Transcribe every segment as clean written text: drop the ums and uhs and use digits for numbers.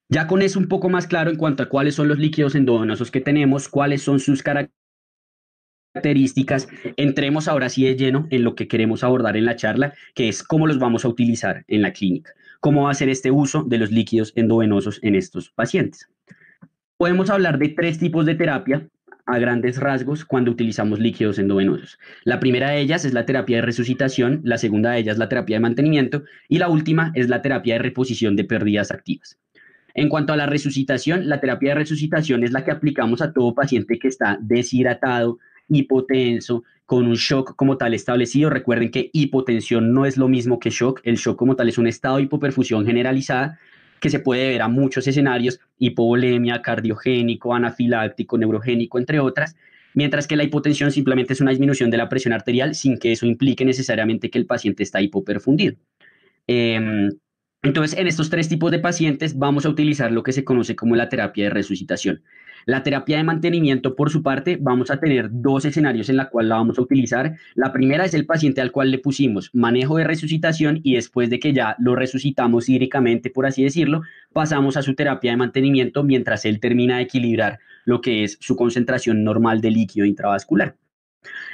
Ya con eso un poco más claro en cuanto a cuáles son los líquidos endovenosos que tenemos, cuáles son sus características, entremos ahora sí de lleno en lo que queremos abordar en la charla, que es cómo los vamos a utilizar en la clínica, cómo va a ser este uso de los líquidos endovenosos en estos pacientes. Podemos hablar de tres tipos de terapia a grandes rasgos cuando utilizamos líquidos endovenosos. La primera de ellas es la terapia de resucitación, la segunda de ellas es la terapia de mantenimiento y la última es la terapia de reposición de pérdidas activas. En cuanto a la resucitación, la terapia de resucitación es la que aplicamos a todo paciente que está deshidratado, hipotenso, con un shock como tal establecido. Recuerden que hipotensión no es lo mismo que shock. El shock como tal es un estado de hipoperfusión generalizada que se puede ver a muchos escenarios, hipovolemia, cardiogénico, anafiláctico, neurogénico, entre otras, mientras que la hipotensión simplemente es una disminución de la presión arterial sin que eso implique necesariamente que el paciente está hipoperfundido. Eh, entonces, en estos tres tipos de pacientes vamos a utilizar lo que se conoce como la terapia de resucitación. La terapia de mantenimiento, por su parte, vamos a tener dos escenarios en la cual la vamos a utilizar. La primera es el paciente al cual le pusimos manejo de resucitación y después de que ya lo resucitamos hídricamente, por así decirlo, pasamos a su terapia de mantenimiento mientras él termina de equilibrar lo que es su concentración normal de líquido intravascular.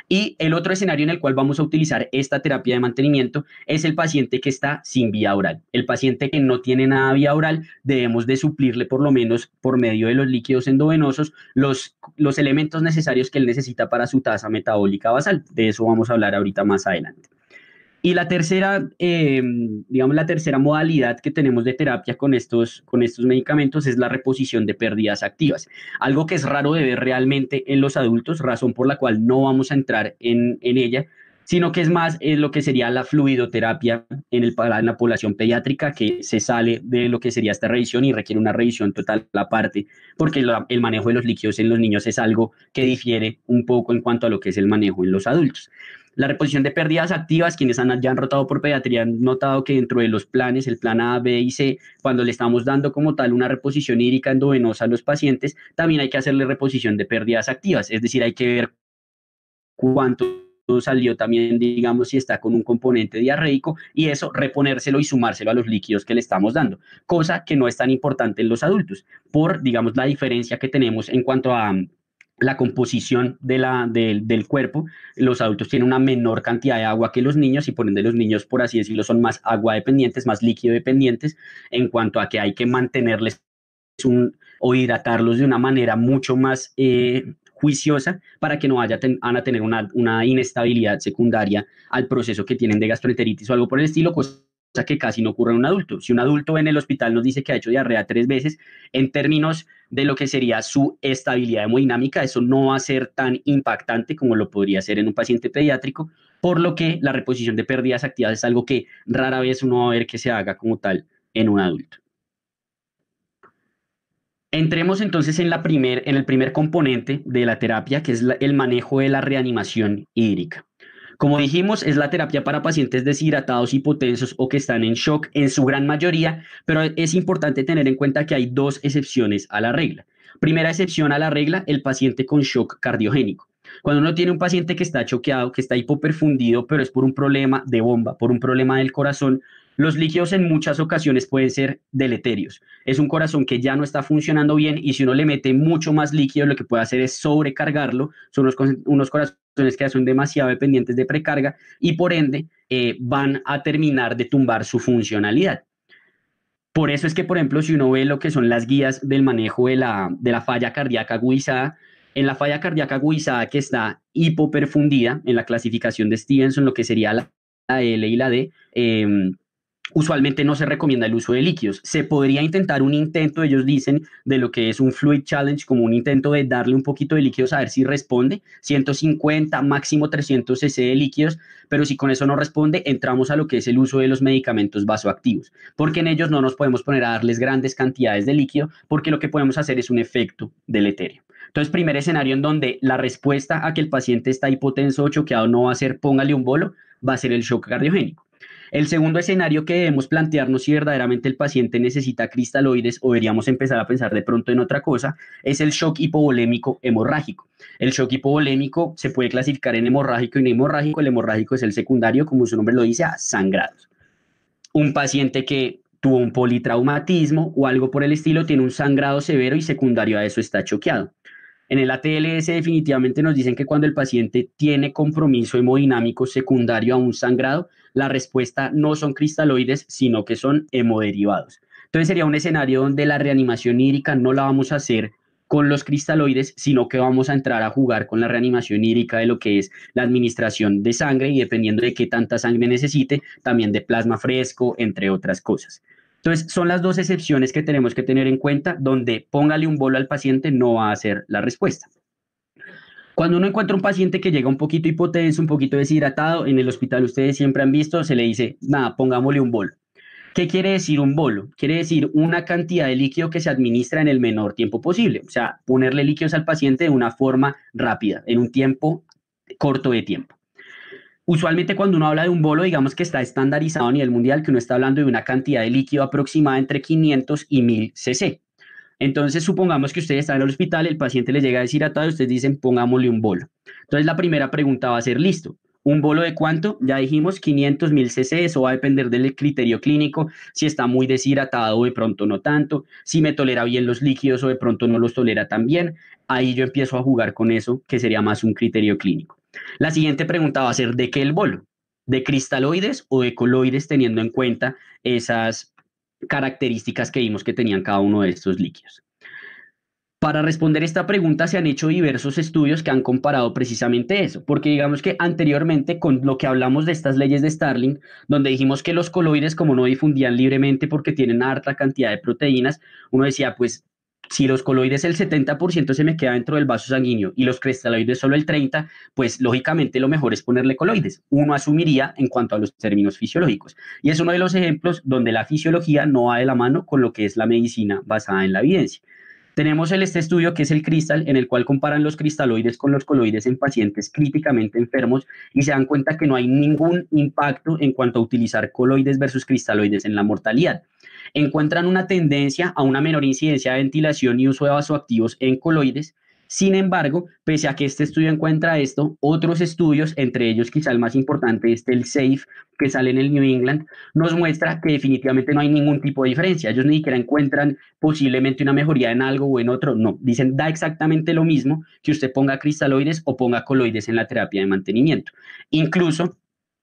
Y el otro escenario en el cual vamos a utilizar esta terapia de mantenimiento es el paciente que está sin vía oral. El paciente que no tiene nada vía oral, debemos de suplirle por lo menos por medio de los líquidos endovenosos los elementos necesarios que él necesita para su tasa metabólica basal. De eso vamos a hablar ahorita más adelante. Y la tercera, digamos, la tercera modalidad que tenemos de terapia con estos medicamentos es la reposición de pérdidas activas. Algo que es raro de ver realmente en los adultos, razón por la cual no vamos a entrar en ella, sino que es más lo que sería la fluidoterapia en la población pediátrica, que se sale de lo que sería esta revisión y requiere una revisión total aparte, porque el manejo de los líquidos en los niños es algo que difiere un poco en cuanto a lo que es el manejo en los adultos. La reposición de pérdidas activas, quienes ya han rotado por pediatría han notado que dentro de los planes, el plan A, B y C, cuando le estamos dando como tal una reposición hídrica endovenosa a los pacientes, también hay que hacerle reposición de pérdidas activas, es decir, hay que ver cuánto salió también, digamos, si está con un componente diarreico y eso reponérselo y sumárselo a los líquidos que le estamos dando, cosa que no es tan importante en los adultos, por, digamos, la diferencia que tenemos en cuanto a la composición del cuerpo. Los adultos tienen una menor cantidad de agua que los niños y por ende los niños, por así decirlo, son más agua dependientes, más líquido dependientes en cuanto a que hay que mantenerles o hidratarlos de una manera mucho más juiciosa para que no van a tener una inestabilidad secundaria al proceso que tienen de gastroenteritis o algo por el estilo, cosa que casi no ocurre en un adulto. Si un adulto en el hospital nos dice que ha hecho diarrea 3 veces, en términos de lo que sería su estabilidad hemodinámica, eso no va a ser tan impactante como lo podría ser en un paciente pediátrico, por lo que la reposición de pérdidas activas es algo que rara vez uno va a ver que se haga como tal en un adulto. Entremos entonces en el primer componente de la terapia, que es el manejo de la reanimación hídrica. Como dijimos, es la terapia para pacientes deshidratados, hipotensos o que están en shock en su gran mayoría, pero es importante tener en cuenta que hay dos excepciones a la regla. Primera excepción a la regla, el paciente con shock cardiogénico. Cuando uno tiene un paciente que está choqueado, que está hipoperfundido, pero es por un problema de bomba, por un problema del corazón, los líquidos en muchas ocasiones pueden ser deleterios. Es un corazón que ya no está funcionando bien y si uno le mete mucho más líquido, lo que puede hacer es sobrecargarlo. Son unos corazones que son demasiado dependientes de precarga y por ende van a terminar de tumbar su funcionalidad. Por eso es que, por ejemplo, si uno ve lo que son las guías del manejo de la falla cardíaca agudizada, en la falla cardíaca agudizada que está hipoperfundida, en la clasificación de Stevenson, lo que sería la L y la D, usualmente no se recomienda el uso de líquidos. Se podría intentar un intento, ellos dicen, de lo que es un fluid challenge, como un intento de darle un poquito de líquidos a ver si responde, 150, máximo 300 cc de líquidos, pero si con eso no responde, entramos a lo que es el uso de los medicamentos vasoactivos, porque en ellos no nos podemos poner a darles grandes cantidades de líquido, porque lo que podemos hacer es un efecto deleterio. Entonces, primer escenario en donde la respuesta a que el paciente está hipotenso o choqueado no va a ser póngale un bolo, va a ser el shock cardiogénico. El segundo escenario que debemos plantearnos si verdaderamente el paciente necesita cristaloides o deberíamos empezar a pensar de pronto en otra cosa es el shock hipovolémico hemorrágico. El shock hipovolémico se puede clasificar en hemorrágico y no hemorrágico. El hemorrágico es el secundario, como su nombre lo dice, a sangrados. Un paciente que tuvo un politraumatismo o algo por el estilo tiene un sangrado severo y secundario a eso está choqueado. En el ATLS definitivamente nos dicen que cuando el paciente tiene compromiso hemodinámico secundario a un sangrado, la respuesta no son cristaloides, sino que son hemoderivados. Entonces sería un escenario donde la reanimación hídrica no la vamos a hacer con los cristaloides, sino que vamos a entrar a jugar con la reanimación hídrica de lo que es la administración de sangre y dependiendo de qué tanta sangre necesite, también de plasma fresco, entre otras cosas. Entonces, son las dos excepciones que tenemos que tener en cuenta, donde póngale un bolo al paciente no va a ser la respuesta. Cuando uno encuentra un paciente que llega un poquito hipotenso, un poquito deshidratado, en el hospital ustedes siempre han visto, se le dice, nada, pongámosle un bolo. ¿Qué quiere decir un bolo? Quiere decir una cantidad de líquido que se administra en el menor tiempo posible. O sea, ponerle líquidos al paciente de una forma rápida, en un tiempo corto de tiempo. Usualmente cuando uno habla de un bolo, digamos que está estandarizado a nivel mundial, que uno está hablando de una cantidad de líquido aproximada entre 500 y 1000 cc. Entonces, supongamos que ustedes están en el hospital, el paciente le llega deshidratado y ustedes dicen, pongámosle un bolo. Entonces, la primera pregunta va a ser, listo, ¿un bolo de cuánto? Ya dijimos 500, 1000 cc, eso va a depender del criterio clínico, si está muy deshidratado o de pronto no tanto, si me tolera bien los líquidos o de pronto no los tolera tan bien. Ahí yo empiezo a jugar con eso, que sería más un criterio clínico. La siguiente pregunta va a ser, ¿de qué el bolo? ¿De cristaloides o de coloides, teniendo en cuenta esas características que vimos que tenían cada uno de estos líquidos? Para responder esta pregunta se han hecho diversos estudios que han comparado precisamente eso, porque digamos que anteriormente con lo que hablamos de estas leyes de Starling, donde dijimos que los coloides como no difundían libremente porque tienen harta cantidad de proteínas, uno decía, pues si los coloides el 70% se me queda dentro del vaso sanguíneo y los cristaloides solo el 30%, pues lógicamente lo mejor es ponerle coloides. Uno asumiría en cuanto a los términos fisiológicos. Y es uno de los ejemplos donde la fisiología no va de la mano con lo que es la medicina basada en la evidencia. Tenemos este estudio que es el CRISTAL, en el cual comparan los cristaloides con los coloides en pacientes críticamente enfermos y se dan cuenta que no hay ningún impacto en cuanto a utilizar coloides versus cristaloides en la mortalidad. Encuentran una tendencia a una menor incidencia de ventilación y uso de vasoactivos en coloides. Sin embargo, pese a que este estudio encuentra esto, otros estudios, entre ellos quizá el más importante, el SAFE, que sale en el New England, nos muestra que definitivamente no hay ningún tipo de diferencia. Ellos ni siquiera encuentran posiblemente una mejoría en algo o en otro. No, dicen da exactamente lo mismo que usted ponga cristaloides o ponga coloides en la terapia de mantenimiento. Incluso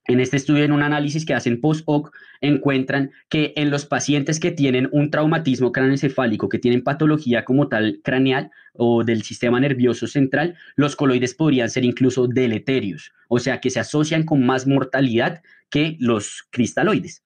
en este estudio, en un análisis que hacen post-hoc, encuentran que en los pacientes que tienen un traumatismo craneoencefálico, que tienen patología como tal craneal o del sistema nervioso central, los coloides podrían ser incluso deleterios, o sea que se asocian con más mortalidad que los cristaloides.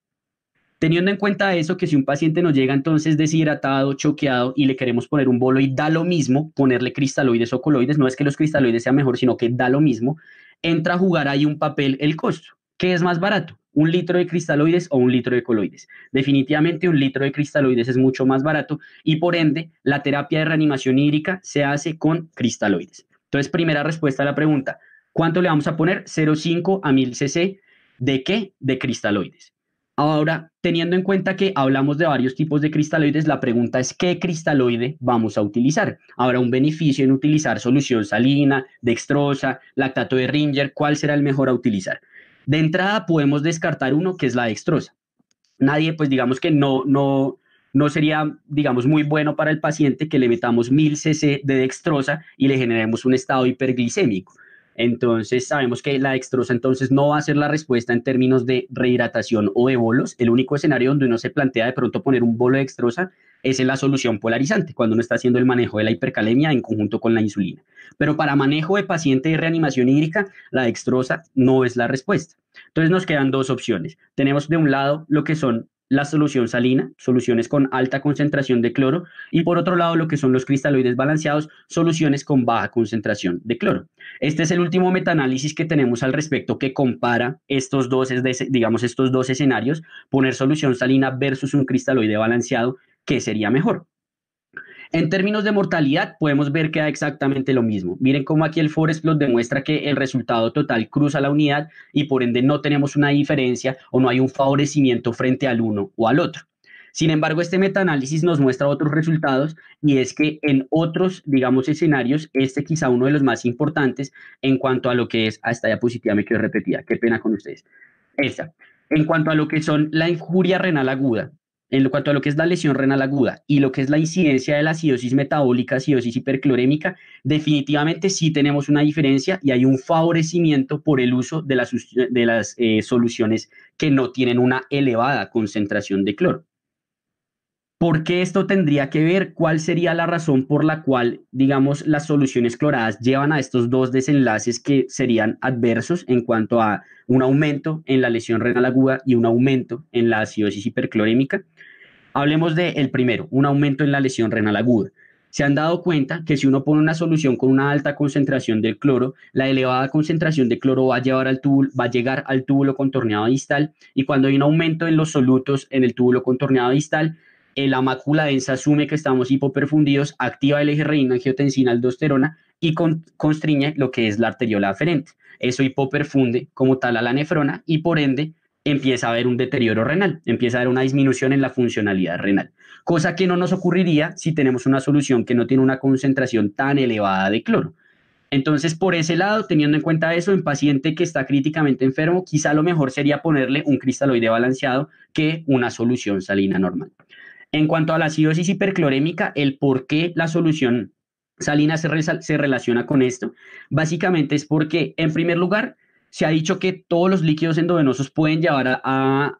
Teniendo en cuenta eso, que si un paciente nos llega entonces deshidratado, choqueado y le queremos poner un bolo y da lo mismo, ponerle cristaloides o coloides, no es que los cristaloides sean mejor, sino que da lo mismo, entra a jugar ahí un papel el costo. ¿Qué es más barato? ¿Un litro de cristaloides o un litro de coloides? Definitivamente un litro de cristaloides es mucho más barato y por ende la terapia de reanimación hídrica se hace con cristaloides. Entonces, primera respuesta a la pregunta, ¿cuánto le vamos a poner? 0,5 a 1000 cc. ¿De qué? De cristaloides. Ahora, teniendo en cuenta que hablamos de varios tipos de cristaloides, la pregunta es ¿qué cristaloide vamos a utilizar? Habrá un beneficio en utilizar solución salina, dextrosa, lactato de Ringer, ¿cuál será el mejor a utilizar? De entrada podemos descartar uno que es la dextrosa. Nadie, pues digamos que no sería, digamos, muy bueno para el paciente que le metamos 1000 cc de dextrosa y le generemos un estado hiperglicémico. Entonces sabemos que la dextrosa entonces no va a ser la respuesta en términos de rehidratación o de bolos. El único escenario donde uno se plantea de pronto poner un bolo de dextrosa es en la solución polarizante, cuando uno está haciendo el manejo de la hipercalemia en conjunto con la insulina. Pero para manejo de paciente de reanimación hídrica, la dextrosa no es la respuesta. Entonces nos quedan dos opciones. Tenemos de un lado lo que son la solución salina, soluciones con alta concentración de cloro, y por otro lado lo que son los cristaloides balanceados, soluciones con baja concentración de cloro. Este es el último metaanálisis que tenemos al respecto que compara estos dos, digamos, estos dos escenarios, poner solución salina versus un cristaloide balanceado, ¿qué sería mejor? En términos de mortalidad, podemos ver que da exactamente lo mismo. Miren cómo aquí el forest plot demuestra que el resultado total cruza la unidad y por ende no tenemos una diferencia o no hay un favorecimiento frente al uno o al otro. Sin embargo, este metaanálisis nos muestra otros resultados y es que en otros, digamos, escenarios, este quizá uno de los más importantes en cuanto a lo que es, esta diapositiva me quedo repetida, qué pena con ustedes. Esta, en cuanto a lo que son la injuria renal aguda, en cuanto a lo que es la lesión renal aguda y lo que es la incidencia de la acidosis metabólica, acidosis hiperclorémica, definitivamente sí tenemos una diferencia y hay un favorecimiento por el uso de las soluciones que no tienen una elevada concentración de cloro. ¿Por qué esto tendría que ver? ¿Cuál sería la razón por la cual, digamos, las soluciones cloradas llevan a estos dos desenlaces que serían adversos en cuanto a un aumento en la lesión renal aguda y un aumento en la acidosis hiperclorémica? Hablemos del primero, un aumento en la lesión renal aguda. Se han dado cuenta que si uno pone una solución con una alta concentración del cloro, la elevada concentración de cloro va a llegar al túbulo contorneado distal y cuando hay un aumento en los solutos en el túbulo contorneado distal, la mácula densa asume que estamos hipoperfundidos, activa el eje renina-angiotensina-aldosterona y constriñe lo que es la arteriola aferente. Eso hipoperfunde como tal a la nefrona y por ende empieza a haber un deterioro renal, empieza a haber una disminución en la funcionalidad renal, cosa que no nos ocurriría si tenemos una solución que no tiene una concentración tan elevada de cloro. Entonces, por ese lado, teniendo en cuenta eso, en paciente que está críticamente enfermo, quizá lo mejor sería ponerle un cristaloide balanceado que una solución salina normal. En cuanto a la acidosis hiperclorémica, el por qué la solución salina se relaciona con esto, básicamente es porque, en primer lugar, se ha dicho que todos los líquidos endovenosos pueden llevar a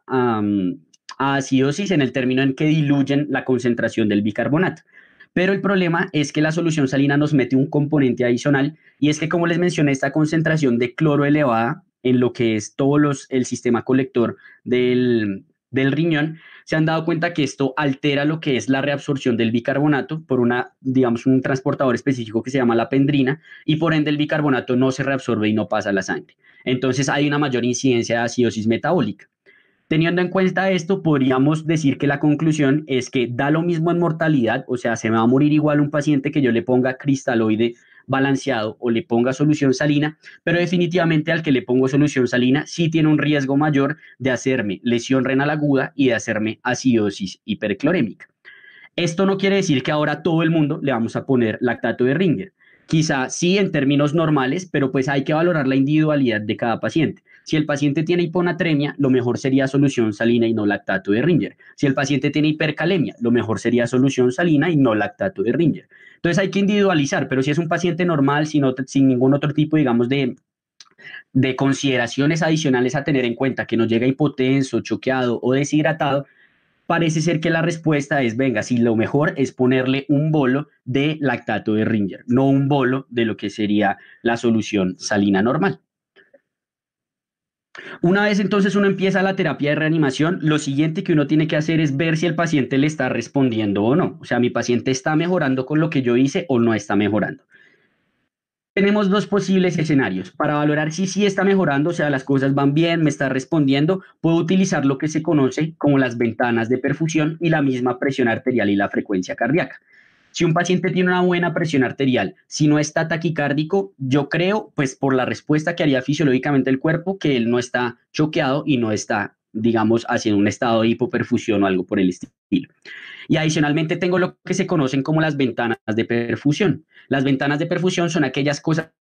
acidosis en el término en que diluyen la concentración del bicarbonato. Pero el problema es que la solución salina nos mete un componente adicional y es que, como les mencioné, esta concentración de cloro elevada en lo que es el sistema colector del riñón, se han dado cuenta que esto altera lo que es la reabsorción del bicarbonato por digamos, un transportador específico que se llama la pendrina y por ende el bicarbonato no se reabsorbe y no pasa a la sangre. Entonces hay una mayor incidencia de acidosis metabólica. Teniendo en cuenta esto, podríamos decir que la conclusión es que da lo mismo en mortalidad, o sea, se me va a morir igual un paciente que yo le ponga cristaloide balanceado o le ponga solución salina, pero definitivamente al que le pongo solución salina sí tiene un riesgo mayor de hacerme lesión renal aguda y de hacerme acidosis hiperclorémica. Esto no quiere decir que ahora a todo el mundo le vamos a poner lactato de Ringer. Quizá sí en términos normales, pero pues hay que valorar la individualidad de cada paciente. Si el paciente tiene hiponatremia, lo mejor sería solución salina y no lactato de Ringer. Si el paciente tiene hipercalemia, lo mejor sería solución salina y no lactato de Ringer. Entonces hay que individualizar, pero si es un paciente normal, sin ningún otro tipo, digamos, de consideraciones adicionales a tener en cuenta, que no llega hipotenso, choqueado o deshidratado, parece ser que la respuesta es, venga, si lo mejor es ponerle un bolo de lactato de Ringer, no un bolo de lo que sería la solución salina normal. Una vez entonces uno empieza la terapia de reanimación, lo siguiente que uno tiene que hacer es ver si el paciente le está respondiendo o no. O sea, mi paciente está mejorando con lo que yo hice o no está mejorando. Tenemos dos posibles escenarios. Para valorar si sí está mejorando, o sea, las cosas van bien, me está respondiendo, puedo utilizar lo que se conoce como las ventanas de perfusión y la misma presión arterial y la frecuencia cardíaca. Si un paciente tiene una buena presión arterial, si no está taquicárdico, yo creo, pues por la respuesta que haría fisiológicamente el cuerpo, que él no está choqueado y no está, digamos, haciendo un estado de hipoperfusión o algo por el estilo. Y adicionalmente tengo lo que se conocen como las ventanas de perfusión. Las ventanas de perfusión son aquellas cosas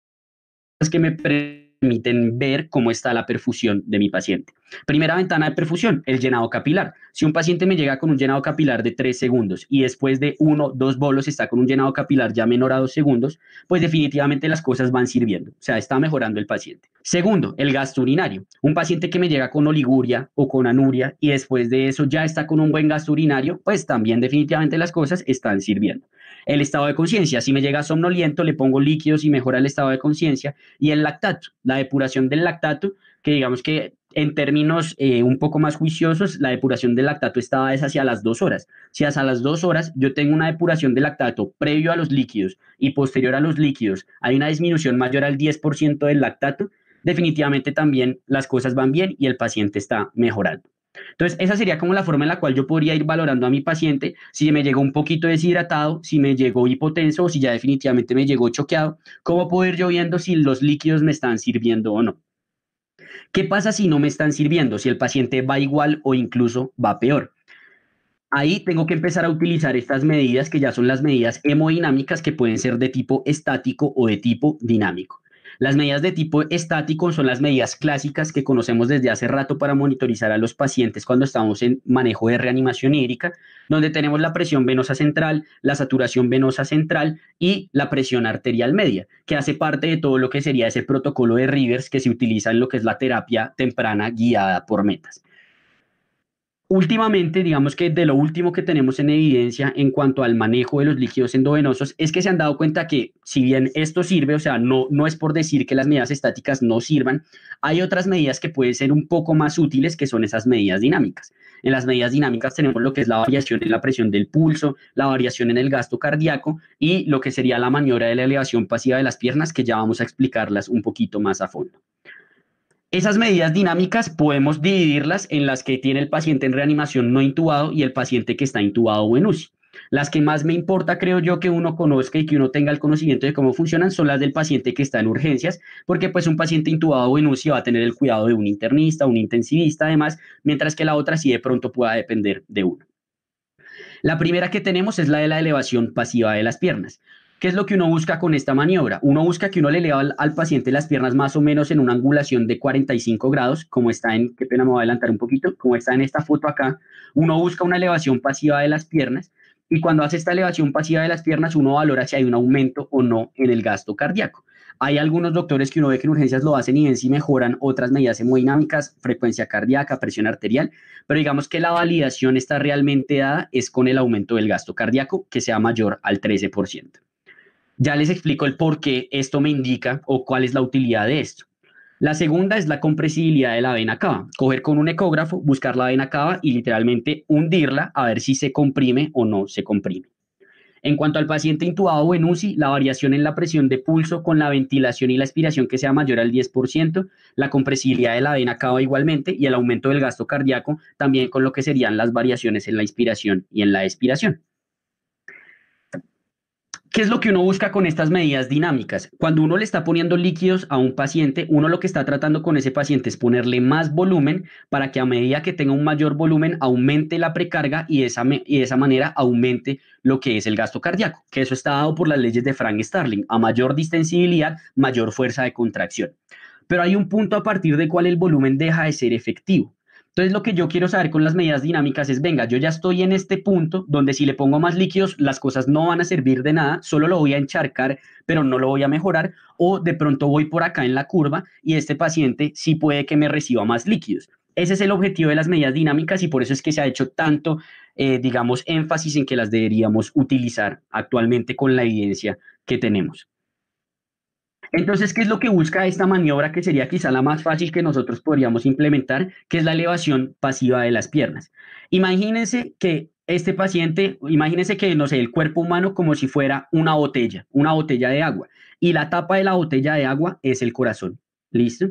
que me permiten ver cómo está la perfusión de mi paciente. Primera ventana de perfusión, el llenado capilar. Si un paciente me llega con un llenado capilar de 3 segundos y después de 1, 2 bolos está con un llenado capilar ya menor a 2 segundos, pues definitivamente las cosas van sirviendo, o sea, está mejorando el paciente. Segundo, el gasto urinario. Un paciente que me llega con oliguria o con anuria y después de eso ya está con un buen gasto urinario, pues también definitivamente las cosas están sirviendo. El estado de conciencia, si me llega somnoliento, le pongo líquidos y mejora el estado de conciencia. Y el lactato, la depuración del lactato, que digamos que en términos un poco más juiciosos, la depuración del lactato está es hacia las 2 horas. Si hacia las 2 horas yo tengo una depuración del lactato previo a los líquidos y posterior a los líquidos, hay una disminución mayor al 10% del lactato, definitivamente también las cosas van bien y el paciente está mejorando. Entonces, esa sería como la forma en la cual yo podría ir valorando a mi paciente si me llegó un poquito deshidratado, si me llegó hipotenso o si ya definitivamente me llegó choqueado, cómo puedo ir yo viendo si los líquidos me están sirviendo o no. ¿Qué pasa si no me están sirviendo? Si el paciente va igual o incluso va peor. Ahí tengo que empezar a utilizar estas medidas que ya son las medidas hemodinámicas que pueden ser de tipo estático o de tipo dinámico. Las medidas de tipo estático son las medidas clásicas que conocemos desde hace rato para monitorizar a los pacientes cuando estamos en manejo de reanimación hídrica, donde tenemos la presión venosa central, la saturación venosa central y la presión arterial media, que hace parte de todo lo que sería ese protocolo de Rivers que se utiliza en lo que es la terapia temprana guiada por metas. Últimamente, digamos que de lo último que tenemos en evidencia en cuanto al manejo de los líquidos endovenosos es que se han dado cuenta que si bien esto sirve, o sea, no es por decir que las medidas estáticas no sirvan, hay otras medidas que pueden ser un poco más útiles que son esas medidas dinámicas. En las medidas dinámicas tenemos lo que es la variación en la presión del pulso, la variación en el gasto cardíaco y lo que sería la maniobra de la elevación pasiva de las piernas, que ya vamos a explicarlas un poquito más a fondo. Esas medidas dinámicas podemos dividirlas en las que tiene el paciente en reanimación no intubado y el paciente que está intubado o en UCI. Las que más me importa, creo yo, que uno conozca y que uno tenga el conocimiento de cómo funcionan son las del paciente que está en urgencias, porque pues un paciente intubado o en UCI va a tener el cuidado de un internista, un intensivista además, mientras que la otra sí de pronto pueda depender de uno. La primera que tenemos es la de la elevación pasiva de las piernas. ¿Qué es lo que uno busca con esta maniobra? Uno busca que uno le eleva al paciente las piernas más o menos en una angulación de 45 grados, como está en, qué pena me voy a adelantar un poquito, como está en esta foto acá. Uno busca una elevación pasiva de las piernas y cuando hace esta elevación pasiva de las piernas, uno valora si hay un aumento o no en el gasto cardíaco. Hay algunos doctores que uno ve que en urgencias lo hacen y ven si mejoran otras medidas hemodinámicas, frecuencia cardíaca, presión arterial, pero digamos que la validación está realmente dada es con el aumento del gasto cardíaco que sea mayor al 13%. Ya les explico el por qué esto me indica o cuál es la utilidad de esto. La segunda es la compresibilidad de la vena cava. Coger con un ecógrafo, buscar la vena cava y literalmente hundirla a ver si se comprime o no se comprime. En cuanto al paciente intubado o en UCI, la variación en la presión de pulso con la ventilación y la expiración que sea mayor al 10%, la compresibilidad de la vena cava igualmente y el aumento del gasto cardíaco también con lo que serían las variaciones en la inspiración y en la expiración. ¿Qué es lo que uno busca con estas medidas dinámicas? Cuando uno le está poniendo líquidos a un paciente, uno lo que está tratando con ese paciente es ponerle más volumen para que a medida que tenga un mayor volumen aumente la precarga y de esa manera aumente lo que es el gasto cardíaco, que eso está dado por las leyes de Frank Starling. A mayor distensibilidad, mayor fuerza de contracción. Pero hay un punto a partir del cual el volumen deja de ser efectivo. Entonces, lo que yo quiero saber con las medidas dinámicas es, venga, yo ya estoy en este punto donde si le pongo más líquidos, las cosas no van a servir de nada, solo lo voy a encharcar, pero no lo voy a mejorar, o de pronto voy por acá en la curva y este paciente sí puede que me reciba más líquidos. Ese es el objetivo de las medidas dinámicas y por eso es que se ha hecho tanto, digamos, énfasis en que las deberíamos utilizar actualmente con la evidencia que tenemos. Entonces, ¿qué es lo que busca esta maniobra que sería quizá la más fácil que nosotros podríamos implementar, que es la elevación pasiva de las piernas? Imagínense que este paciente, imagínense que, no sé, el cuerpo humano como si fuera una botella de agua, y la tapa de la botella de agua es el corazón. ¿Listo?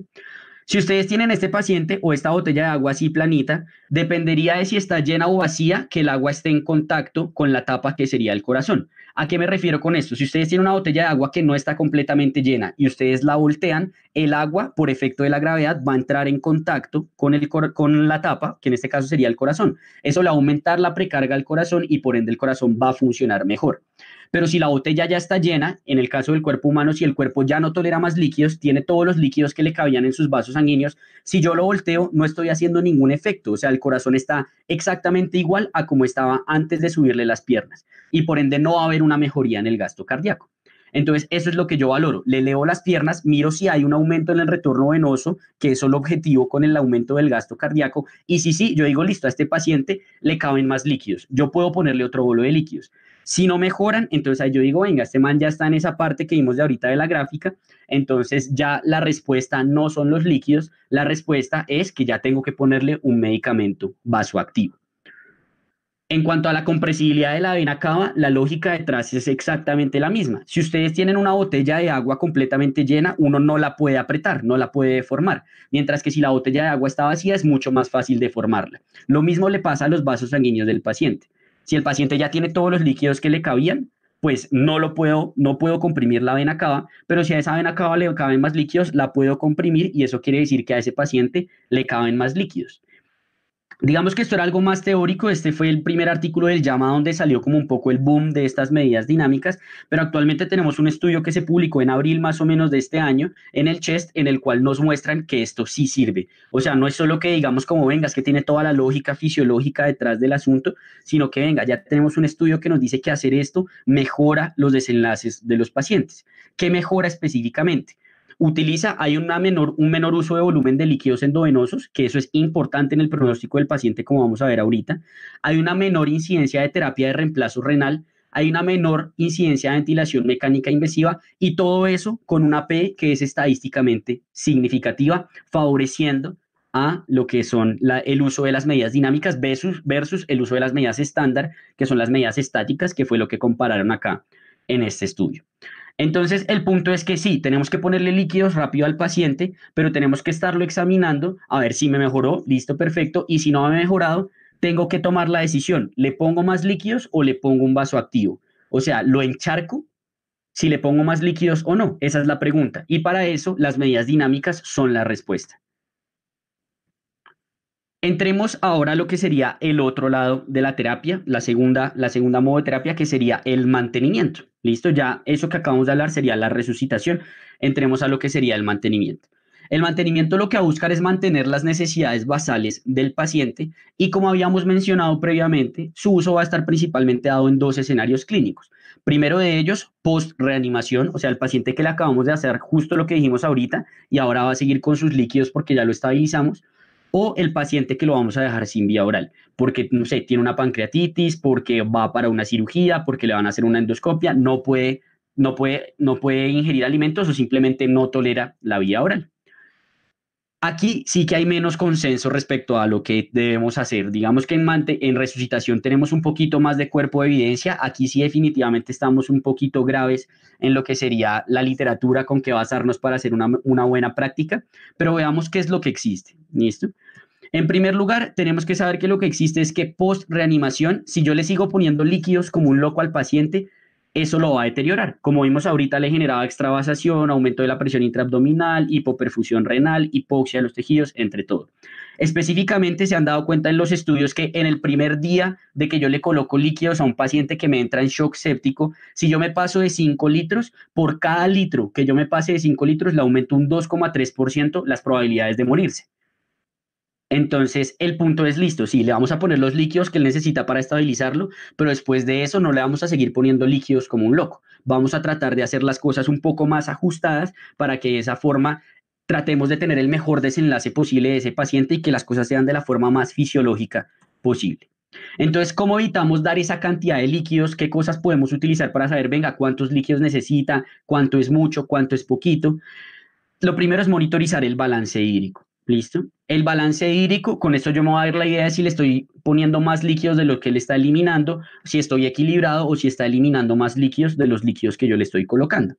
Si ustedes tienen este paciente o esta botella de agua así planita, dependería de si está llena o vacía que el agua esté en contacto con la tapa que sería el corazón. ¿A qué me refiero con esto? Si ustedes tienen una botella de agua que no está completamente llena y ustedes la voltean, el agua, por efecto de la gravedad, va a entrar en contacto con la tapa, que en este caso sería el corazón. Eso le va a aumentar la precarga al corazón y por ende el corazón va a funcionar mejor. Pero si la botella ya está llena, en el caso del cuerpo humano, si el cuerpo ya no tolera más líquidos, tiene todos los líquidos que le cabían en sus vasos sanguíneos, si yo lo volteo, no estoy haciendo ningún efecto. O sea, el corazón está exactamente igual a como estaba antes de subirle las piernas. Y por ende no va a haber una mejoría en el gasto cardíaco. Entonces, eso es lo que yo valoro. Le elevo las piernas, miro si hay un aumento en el retorno venoso, que es el objetivo con el aumento del gasto cardíaco. Y si sí, yo digo, listo, a este paciente le caben más líquidos. Yo puedo ponerle otro bolo de líquidos. Si no mejoran, entonces ahí yo digo, venga, este man ya está en esa parte que vimos de ahorita de la gráfica, entonces ya la respuesta no son los líquidos, la respuesta es que ya tengo que ponerle un medicamento vasoactivo. En cuanto a la compresibilidad de la vena cava, la lógica detrás es exactamente la misma. Si ustedes tienen una botella de agua completamente llena, uno no la puede apretar, no la puede deformar, mientras que si la botella de agua está vacía es mucho más fácil deformarla. Lo mismo le pasa a los vasos sanguíneos del paciente. Si el paciente ya tiene todos los líquidos que le cabían, pues no puedo comprimir la vena cava, pero si a esa vena cava le caben más líquidos, la puedo comprimir y eso quiere decir que a ese paciente le caben más líquidos. Digamos que esto era algo más teórico, este fue el primer artículo del JAMA donde salió como un poco el boom de estas medidas dinámicas, pero actualmente tenemos un estudio que se publicó en abril más o menos de este año en el CHEST, en el cual nos muestran que esto sí sirve. O sea, no es solo que digamos como venga, es que tiene toda la lógica fisiológica detrás del asunto, sino que venga, ya tenemos un estudio que nos dice que hacer esto mejora los desenlaces de los pacientes. ¿Qué mejora específicamente? Hay un menor uso de volumen de líquidos endovenosos, que eso es importante en el pronóstico del paciente, como vamos a ver ahorita. Hay una menor incidencia de terapia de reemplazo renal, hay una menor incidencia de ventilación mecánica invasiva y todo eso con una P que es estadísticamente significativa, favoreciendo a lo que son el uso de las medidas dinámicas versus el uso de las medidas estándar, que son las medidas estáticas, que fue lo que compararon acá en este estudio. Entonces, el punto es que sí, tenemos que ponerle líquidos rápido al paciente, pero tenemos que estarlo examinando a ver si me mejoró, listo, perfecto, y si no me ha mejorado, tengo que tomar la decisión, ¿le pongo más líquidos o le pongo un vasoactivo? O sea, ¿lo encharco si le pongo más líquidos o no? Esa es la pregunta. Y para eso, las medidas dinámicas son la respuesta. Entremos ahora a lo que sería el otro lado de la terapia, la segunda modo de terapia, que sería el mantenimiento. Listo, ya eso que acabamos de hablar sería la resucitación. Entremos a lo que sería el mantenimiento. El mantenimiento lo que va a buscar es mantener las necesidades basales del paciente y como habíamos mencionado previamente, su uso va a estar principalmente dado en dos escenarios clínicos. Primero de ellos, post-reanimación, o sea, el paciente que le acabamos de hacer justo lo que dijimos ahorita y ahora va a seguir con sus líquidos porque ya lo estabilizamos o el paciente que lo vamos a dejar sin vía oral, porque, no sé, tiene una pancreatitis, porque va para una cirugía, porque le van a hacer una endoscopia, no puede ingerir alimentos o simplemente no tolera la vía oral. Aquí sí que hay menos consenso respecto a lo que debemos hacer. Digamos que en resucitación tenemos un poquito más de cuerpo de evidencia. Aquí sí definitivamente estamos un poquito graves en lo que sería la literatura con que basarnos para hacer una buena práctica, pero veamos qué es lo que existe. ¿Listo? En primer lugar, tenemos que saber que lo que existe es que post reanimación, si yo le sigo poniendo líquidos como un loco al paciente, eso lo va a deteriorar. Como vimos ahorita, le generaba extravasación, aumento de la presión intraabdominal, hipoperfusión renal, hipoxia de los tejidos, entre todo. Específicamente se han dado cuenta en los estudios que en el primer día de que yo le coloco líquidos a un paciente que me entra en shock séptico, si yo me paso de 5 litros, por cada litro que yo me pase de 5 litros, le aumento un 2,3% las probabilidades de morirse. Entonces, el punto es listo, sí, le vamos a poner los líquidos que él necesita para estabilizarlo, pero después de eso no le vamos a seguir poniendo líquidos como un loco. Vamos a tratar de hacer las cosas un poco más ajustadas para que de esa forma tratemos de tener el mejor desenlace posible de ese paciente y que las cosas sean de la forma más fisiológica posible. Entonces, ¿cómo evitamos dar esa cantidad de líquidos? ¿Qué cosas podemos utilizar para saber, venga, cuántos líquidos necesita, cuánto es mucho, cuánto es poquito? Lo primero es monitorizar el balance hídrico. ¿Listo? El balance hídrico, con esto yo me voy a dar la idea de si le estoy poniendo más líquidos de lo que le está eliminando, si estoy equilibrado o si está eliminando más líquidos de los líquidos que yo le estoy colocando.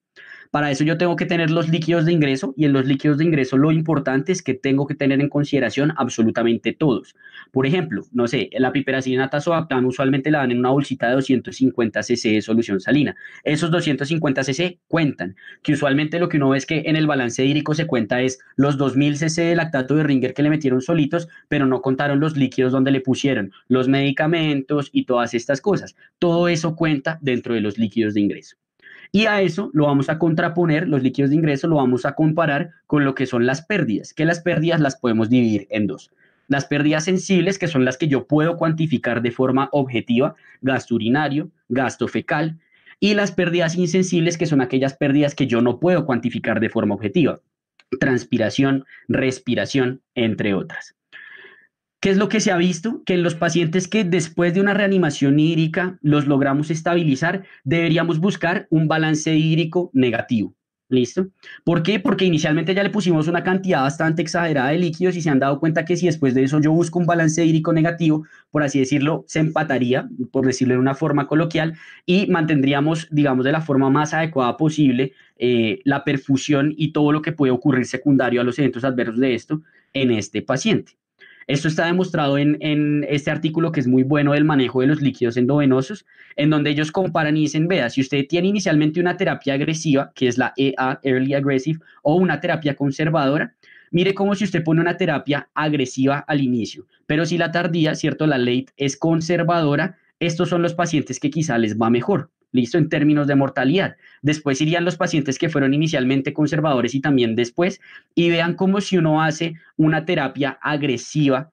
Para eso yo tengo que tener los líquidos de ingreso y en los líquidos de ingreso lo importante es que tengo que tener en consideración absolutamente todos. Por ejemplo, no sé, la piperacillina tazobactam usualmente la dan en una bolsita de 250 cc de solución salina. Esos 250 cc cuentan, que usualmente lo que uno ve es que en el balance hídrico se cuenta es los 2000 cc de lactato de Ringer que le metieron solitos, pero no contaron los líquidos donde le pusieron los medicamentos y todas estas cosas. Todo eso cuenta dentro de los líquidos de ingreso. Y a eso lo vamos a contraponer, los líquidos de ingreso lo vamos a comparar con lo que son las pérdidas, que las pérdidas las podemos dividir en dos. Las pérdidas sensibles, que son las que yo puedo cuantificar de forma objetiva, gasto urinario, gasto fecal, y las pérdidas insensibles, que son aquellas pérdidas que yo no puedo cuantificar de forma objetiva, transpiración, respiración, entre otras. ¿Qué es lo que se ha visto? Que en los pacientes que después de una reanimación hídrica los logramos estabilizar, deberíamos buscar un balance hídrico negativo. ¿Listo? ¿Por qué? Porque inicialmente ya le pusimos una cantidad bastante exagerada de líquidos y se han dado cuenta que si después de eso yo busco un balance hídrico negativo, por así decirlo, se empataría, por decirlo de una forma coloquial, y mantendríamos, digamos, de la forma más adecuada posible la perfusión y todo lo que puede ocurrir secundario a los eventos adversos de esto en este paciente. Esto está demostrado en este artículo que es muy bueno del manejo de los líquidos endovenosos, en donde ellos comparan y dicen, vea, si usted tiene inicialmente una terapia agresiva, que es la EA, Early Aggressive, o una terapia conservadora, mire como si usted pone una terapia agresiva al inicio, pero si la tardía, ¿cierto? La late es conservadora, estos son los pacientes que quizá les va mejor. ¿Listo? En términos de mortalidad. Después irían los pacientes que fueron inicialmente conservadores y también después, y vean cómo si uno hace una terapia agresiva,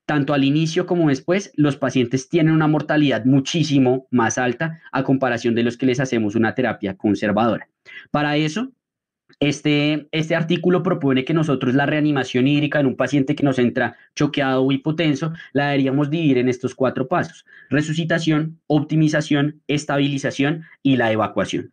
tanto al inicio como después, los pacientes tienen una mortalidad muchísimo más alta a comparación de los que les hacemos una terapia conservadora. Para eso, este artículo propone que nosotros la reanimación hídrica en un paciente que nos entra choqueado o hipotenso la deberíamos dividir en estos 4 pasos: resucitación, optimización, estabilización y la evacuación.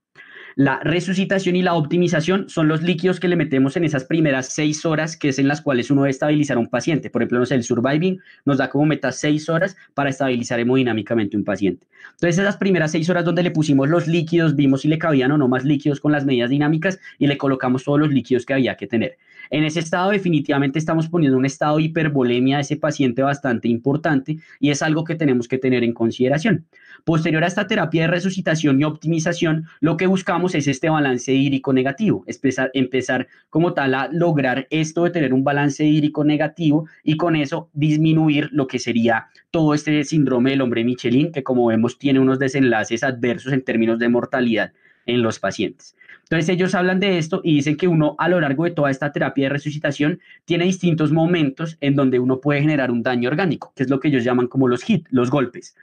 La resucitación y la optimización son los líquidos que le metemos en esas primeras 6 horas, que es en las cuales uno debe estabilizar a un paciente. Por ejemplo, no sé, el surviving nos da como meta 6 horas para estabilizar hemodinámicamente un paciente. Entonces, esas primeras 6 horas donde le pusimos los líquidos, vimos si le cabían o no más líquidos con las medidas dinámicas y le colocamos todos los líquidos que había que tener. En ese estado definitivamente estamos poniendo un estado de hipervolemia a ese paciente bastante importante y es algo que tenemos que tener en consideración. Posterior a esta terapia de resucitación y optimización, lo que buscamos es este balance hídrico negativo, empezar como tal a lograr esto de tener un balance hídrico negativo y con eso disminuir lo que sería todo este síndrome del hombre Michelin, que como vemos tiene unos desenlaces adversos en términos de mortalidad en los pacientes. Entonces ellos hablan de esto y dicen que uno a lo largo de toda esta terapia de resucitación tiene distintos momentos en donde uno puede generar un daño orgánico, que es lo que ellos llaman como los hits, los golpes.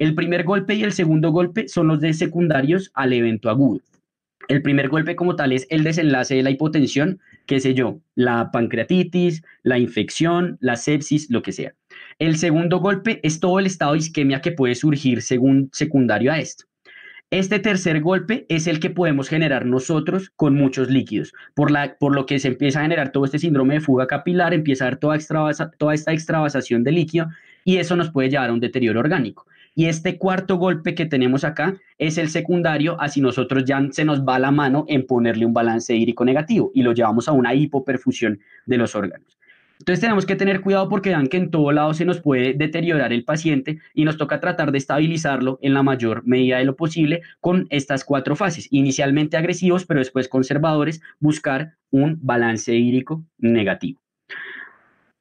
El primer golpe y el segundo golpe son los de secundarios al evento agudo. El primer golpe como tal es el desenlace de la hipotensión, qué sé yo, la pancreatitis, la infección, la sepsis, lo que sea. El segundo golpe es todo el estado de isquemia que puede surgir según secundario a esto. Este tercer golpe es el que podemos generar nosotros con muchos líquidos, por lo que se empieza a generar todo este síndrome de fuga capilar, empieza a haber toda esta extravasación de líquido y eso nos puede llevar a un deterioro orgánico. Y este cuarto golpe que tenemos acá es el secundario, así nosotros ya se nos va la mano en ponerle un balance hídrico negativo y lo llevamos a una hipoperfusión de los órganos. Entonces tenemos que tener cuidado porque vean que en todo lado se nos puede deteriorar el paciente y nos toca tratar de estabilizarlo en la mayor medida de lo posible con estas 4 fases. Inicialmente agresivos, pero después conservadores, buscar un balance hídrico negativo.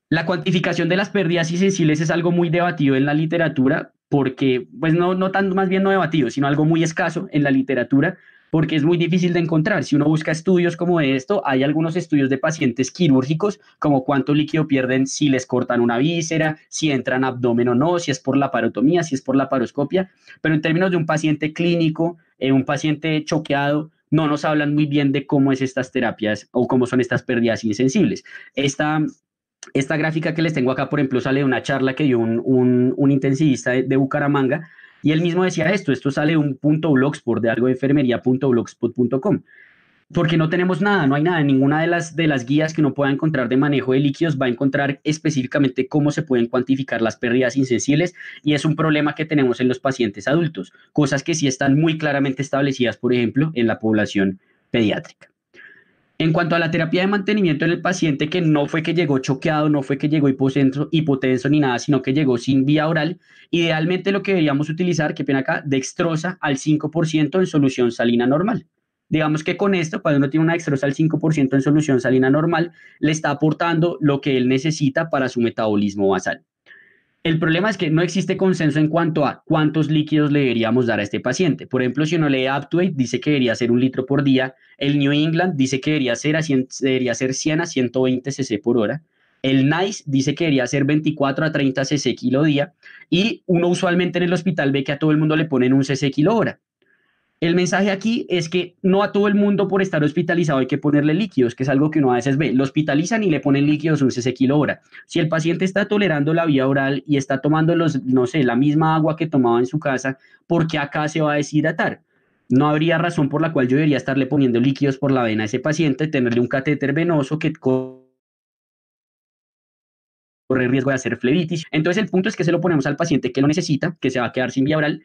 La cuantificación de las pérdidas insensibles es algo muy debatido en la literatura porque, pues no tanto, más bien no debatido, sino algo muy escaso en la literatura porque es muy difícil de encontrar. Si uno busca estudios como esto, hay algunos estudios de pacientes quirúrgicos, como cuánto líquido pierden si les cortan una víscera, si entran abdomen o no, si es por la parotomía, si es por la paroscopia, pero en términos de un paciente clínico, un paciente choqueado, no nos hablan muy bien de cómo es estas terapias o cómo son estas pérdidas insensibles. Esta gráfica que les tengo acá, por ejemplo, sale de una charla que dio un intensivista de Bucaramanga y él mismo decía esto sale de un .blogspot, de algo de enfermería.blogspot.com, porque no tenemos nada, no hay nada, ninguna de las guías que uno pueda encontrar de manejo de líquidos va a encontrar específicamente cómo se pueden cuantificar las pérdidas insensibles y es un problema que tenemos en los pacientes adultos, cosas que sí están muy claramente establecidas, por ejemplo, en la población pediátrica. En cuanto a la terapia de mantenimiento en el paciente, que no fue que llegó choqueado, no fue que llegó hipotenso ni nada, sino que llegó sin vía oral, idealmente lo que deberíamos utilizar, qué pena acá, dextrosa al 5% en solución salina normal. Digamos que con esto, cuando uno tiene una dextrosa al 5% en solución salina normal, le está aportando lo que él necesita para su metabolismo basal. El problema es que no existe consenso en cuanto a cuántos líquidos le deberíamos dar a este paciente. Por ejemplo, si uno lee Aptuate, dice que debería ser 1 litro por día. El New England dice que debería ser 100 a 120 cc por hora. El NICE dice que debería ser 24 a 30 cc kilo día. Y uno usualmente en el hospital ve que a todo el mundo le ponen 1 cc kilo hora. El mensaje aquí es que no a todo el mundo por estar hospitalizado hay que ponerle líquidos, que es algo que uno a veces ve. Lo hospitalizan y le ponen líquidos 1 cc kilo hora. Si el paciente está tolerando la vía oral y está tomando la misma agua que tomaba en su casa, ¿por qué acá se va a deshidratar? No habría razón por la cual yo debería estarle poniendo líquidos por la vena a ese paciente, tenerle un catéter venoso que corre riesgo de hacer flebitis. Entonces el punto es que se lo ponemos al paciente que lo necesita, que se va a quedar sin vía oral,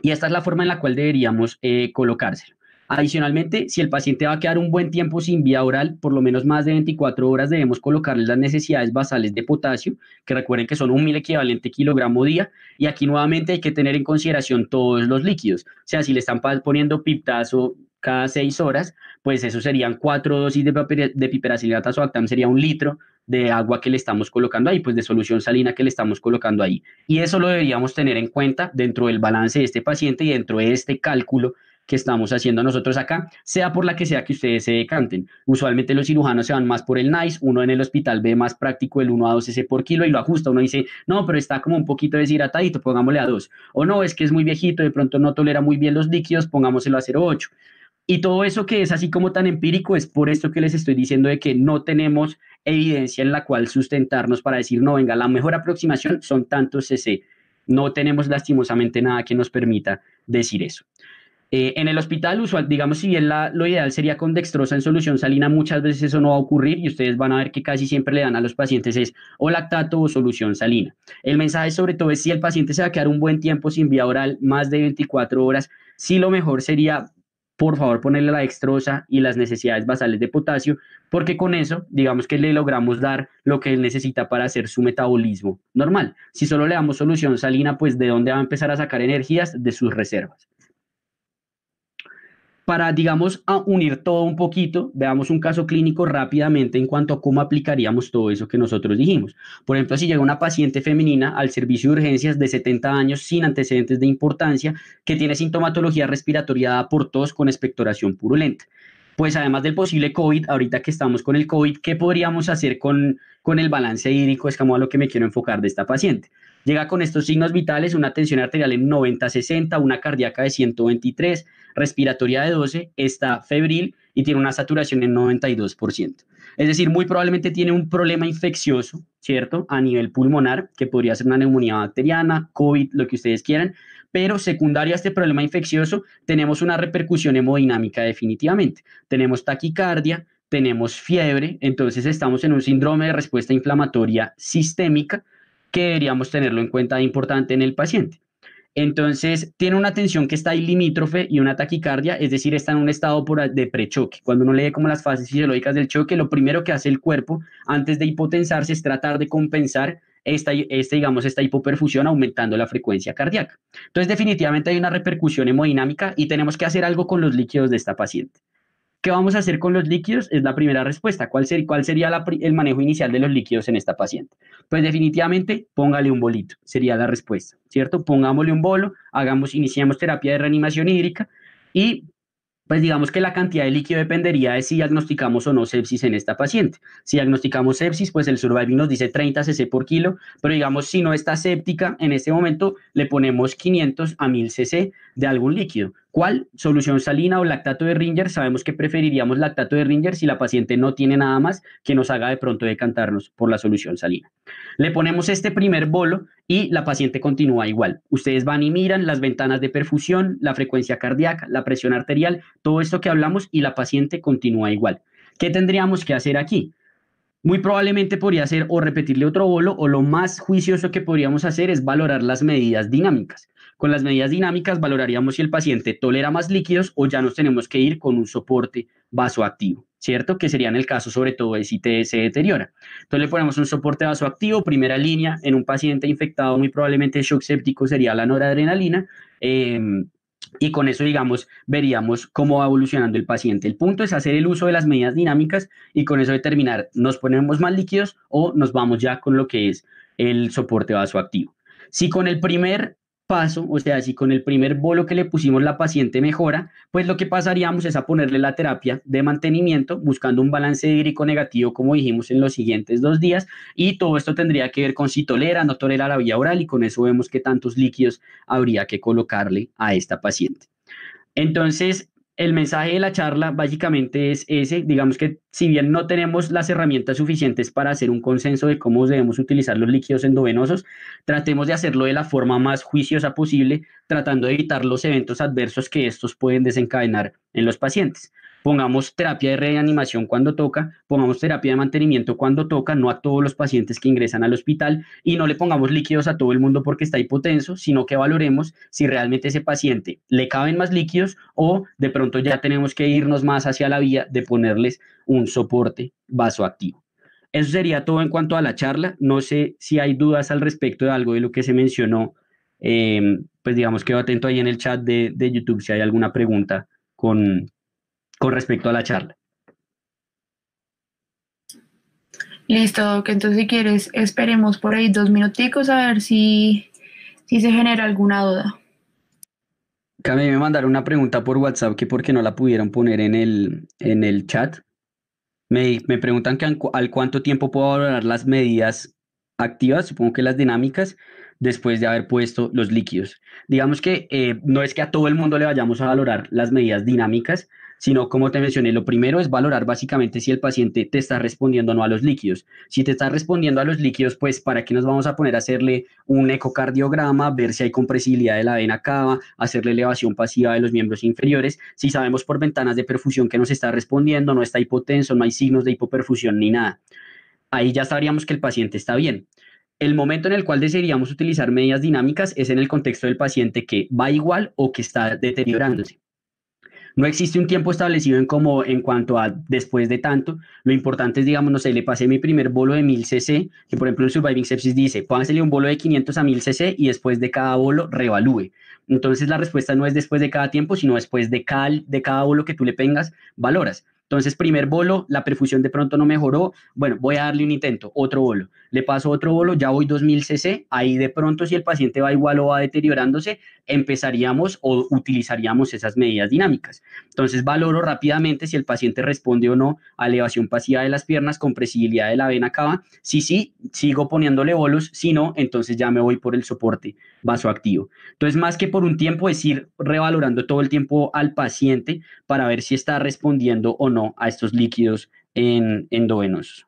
y esta es la forma en la cual deberíamos colocárselo. Adicionalmente, si el paciente va a quedar un buen tiempo sin vía oral, por lo menos más de 24 horas, debemos colocarle las necesidades basales de potasio, que recuerden que son 1.000 equivalente kilogramo día, y aquí nuevamente hay que tener en consideración todos los líquidos. O sea, si le están poniendo piptazo cada 6 horas, pues eso serían 4 dosis de piperacilina tazobactam, sería 1 litro de agua que le estamos colocando ahí, pues de solución salina que le estamos colocando ahí. Y eso lo deberíamos tener en cuenta dentro del balance de este paciente y dentro de este cálculo que estamos haciendo nosotros acá, sea por la que sea que ustedes se decanten. Usualmente los cirujanos se van más por el NICE, uno en el hospital ve más práctico el 1 a 2 cc por kilo y lo ajusta, uno dice, no, pero está como un poquito deshidratadito, pongámosle a 2, o no, es que es muy viejito, de pronto no tolera muy bien los líquidos, pongámoselo a 0,8. Y todo eso que es así como tan empírico es por esto que les estoy diciendo de que no tenemos evidencia en la cual sustentarnos para decir, no, venga, la mejor aproximación son tantos cc. No tenemos lastimosamente nada que nos permita decir eso. En el hospital usual, digamos, si bien lo ideal sería con dextrosa en solución salina, muchas veces eso no va a ocurrir y ustedes van a ver que casi siempre le dan a los pacientes es o lactato o solución salina. El mensaje sobre todo es si el paciente se va a quedar un buen tiempo sin vía oral, más de 24 horas, sí lo mejor sería, por favor, ponerle la dextrosa y las necesidades basales de potasio, porque con eso, digamos que le logramos dar lo que él necesita para hacer su metabolismo normal. Si solo le damos solución salina, pues ¿de dónde va a empezar a sacar energías? De sus reservas. Para, digamos, a unir todo un poquito, veamos un caso clínico rápidamente en cuanto a cómo aplicaríamos todo eso que nosotros dijimos. Por ejemplo, si llega una paciente femenina al servicio de urgencias de 70 años sin antecedentes de importancia, que tiene sintomatología respiratoria dada por tos con expectoración purulenta. Pues además del posible COVID, ahorita que estamos con el COVID, ¿qué podríamos hacer con el balance hídrico? Es como a lo que me quiero enfocar de esta paciente. Llega con estos signos vitales, una tensión arterial en 90-60, una cardíaca de 123, respiratoria de 12, está febril y tiene una saturación en 92%. Es decir, muy probablemente tiene un problema infeccioso, ¿cierto? A nivel pulmonar, que podría ser una neumonía bacteriana, COVID, lo que ustedes quieran, pero secundario a este problema infeccioso, tenemos una repercusión hemodinámica definitivamente. Tenemos taquicardia, tenemos fiebre, entonces estamos en un síndrome de respuesta inflamatoria sistémica que deberíamos tenerlo en cuenta de importante en el paciente. Entonces, tiene una tensión que está ahí limítrofe y una taquicardia, es decir, está en un estado de prechoque. Cuando uno lee como las fases fisiológicas del choque, lo primero que hace el cuerpo antes de hipotensarse es tratar de compensar digamos, esta hipoperfusión aumentando la frecuencia cardíaca. Entonces, definitivamente hay una repercusión hemodinámica y tenemos que hacer algo con los líquidos de esta paciente. ¿Qué vamos a hacer con los líquidos? Es la primera respuesta. ¿Cuál sería el manejo inicial de los líquidos en esta paciente? Pues definitivamente póngale un bolito, sería la respuesta, ¿cierto? Pongámosle un bolo, iniciamos terapia de reanimación hídrica y pues digamos que la cantidad de líquido dependería de si diagnosticamos o no sepsis en esta paciente. Si diagnosticamos sepsis, pues el surviving nos dice 30 cc por kilo, pero digamos si no está séptica, en este momento le ponemos 500 a 1000 cc de algún líquido. ¿Cuál? Solución salina o lactato de Ringer. Sabemos que preferiríamos lactato de Ringer si la paciente no tiene nada más que nos haga de pronto decantarnos por la solución salina. Le ponemos este primer bolo y la paciente continúa igual. Ustedes van y miran las ventanas de perfusión, la frecuencia cardíaca, la presión arterial, todo esto que hablamos y la paciente continúa igual. ¿Qué tendríamos que hacer aquí? Muy probablemente podría ser o repetirle otro bolo o lo más juicioso que podríamos hacer es valorar las medidas dinámicas. Con las medidas dinámicas valoraríamos si el paciente tolera más líquidos o ya nos tenemos que ir con un soporte vasoactivo, ¿cierto? Que sería en el caso sobre todo de si se deteriora. Entonces le ponemos un soporte vasoactivo, primera línea, en un paciente infectado muy probablemente shock séptico sería la noradrenalina. Y con eso, digamos, veríamos cómo va evolucionando el paciente. El punto es hacer el uso de las medidas dinámicas y con eso determinar, ¿nos ponemos más líquidos o nos vamos ya con lo que es el soporte vasoactivo? Si con el primer paso, o sea, si con el primer bolo que le pusimos la paciente mejora, pues lo que pasaríamos es a ponerle la terapia de mantenimiento, buscando un balance hídrico negativo, como dijimos en los siguientes 2 días, y todo esto tendría que ver con si tolera, no tolera la vía oral, y con eso vemos qué tantos líquidos habría que colocarle a esta paciente. Entonces, el mensaje de la charla básicamente es ese, digamos que si bien no tenemos las herramientas suficientes para hacer un consenso de cómo debemos utilizar los líquidos endovenosos, tratemos de hacerlo de la forma más juiciosa posible, tratando de evitar los eventos adversos que estos pueden desencadenar en los pacientes. Pongamos terapia de reanimación cuando toca, pongamos terapia de mantenimiento cuando toca, no a todos los pacientes que ingresan al hospital, y no le pongamos líquidos a todo el mundo porque está hipotenso, sino que valoremos si realmente ese paciente le caben más líquidos o de pronto ya tenemos que irnos más hacia la vía de ponerles un soporte vasoactivo. Eso sería todo en cuanto a la charla. No sé si hay dudas al respecto de algo de lo que se mencionó. Pues digamos, quedo atento ahí en el chat de YouTube si hay alguna pregunta con respecto a la charla. Listo, Doc. Entonces, si quieres, esperemos por ahí 2 minuticos a ver si se genera alguna duda. Acá me mandaron una pregunta por WhatsApp que por qué no la pudieron poner en el chat. Me preguntan que al cuánto tiempo puedo valorar las medidas activas, supongo que las dinámicas, después de haber puesto los líquidos. Digamos que no es que a todo el mundo le vayamos a valorar las medidas dinámicas, sino como te mencioné, lo primero es valorar básicamente si el paciente te está respondiendo o no a los líquidos. Si te está respondiendo a los líquidos, pues ¿para qué nos vamos a poner a hacerle un ecocardiograma, ver si hay compresibilidad de la vena cava, hacerle elevación pasiva de los miembros inferiores? Si sabemos por ventanas de perfusión que nos está respondiendo, no está hipotenso, no hay signos de hipoperfusión ni nada. Ahí ya sabríamos que el paciente está bien. El momento en el cual desearíamos utilizar medidas dinámicas es en el contexto del paciente que va igual o que está deteriorándose. No existe un tiempo establecido en cuanto a después de tanto. Lo importante es, digamos, no sé, le pasé mi primer bolo de 1000 cc, que por ejemplo en Surviving Sepsis dice, póngansele un bolo de 500 a 1000 cc y después de cada bolo reevalúe. Entonces la respuesta no es después de cada tiempo, sino después de cada bolo que tú le tengas, valoras. Entonces, primer bolo, la perfusión de pronto no mejoró. Bueno, voy a darle un intento, otro bolo. Le paso otro bolo, ya voy 2000 cc. Ahí de pronto, si el paciente va igual o va deteriorándose, empezaríamos o utilizaríamos esas medidas dinámicas. Entonces, valoro rápidamente si el paciente responde o no a elevación pasiva de las piernas, compresibilidad de la vena cava. Si sí, sigo poniéndole bolos. Si no, entonces ya me voy por el soporte vasoactivo. Entonces, más que por un tiempo, es ir revalorando todo el tiempo al paciente para ver si está respondiendo o no a estos líquidos endovenosos.